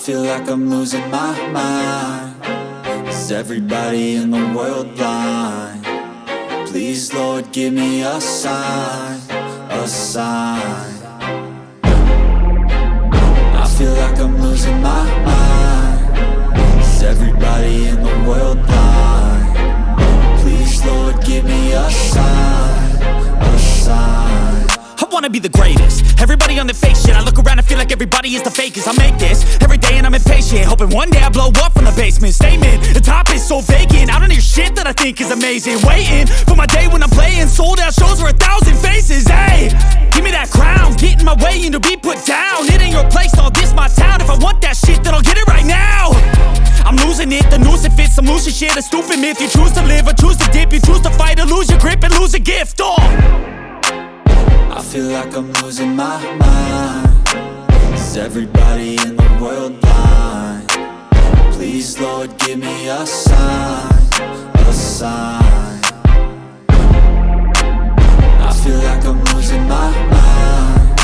feel like I'm losing my mind. Is everybody in the world blind? Please, Lord, give me a sign, a sign. I feel like I'm losing my mind. Is everybody in the world blind? Please, Lord, give me a sign, a sign. I wanna be the greatest. Everybody on the fake shit. I look around and feel like everybody is the fakest. I make this every day and I'm impatient, hoping one day I blow up from the basement. Statement, the top is so vacant. I don't hear shit that I think is amazing. Waiting for my day when I'm playing sold out shows for 1,000 faces. Hey, give me that crown, get in my way and to be put down. It ain't your place, all this my town. If I want that shit, then I'll get it right now. I'm losing it, the noose it fits. I'm losing shit, a stupid myth. You choose to live or choose to dip. You choose to fight or lose your grip and lose a gift. I feel like I'm losing my mind. Is everybody in the world blind? Please, Lord, give me a sign, a sign. I feel like I'm losing my mind.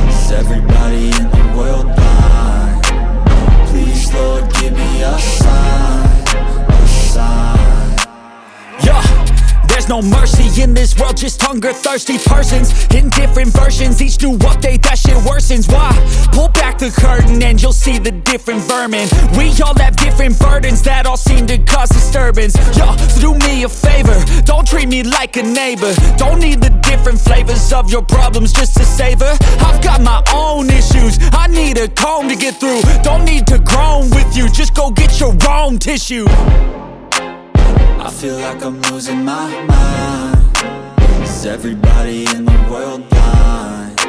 Is everybody in the world blind? Please, Lord, give me a sign, a sign. Yeah. There's no mercy in this world, just hunger-thirsty persons in different versions. Each new update, that shit worsens. Why? Pull back the curtain and you'll see the different vermin. We all have different burdens that all seem to cause disturbance. Yo, so do me a favor, don't treat me like a neighbor. Don't need the different flavors of your problems just to savor. I've got my own issues, I need a comb to get through. Don't need to groan with you, just go get your own tissue. I feel like I'm losing my mind. Is everybody in the world blind?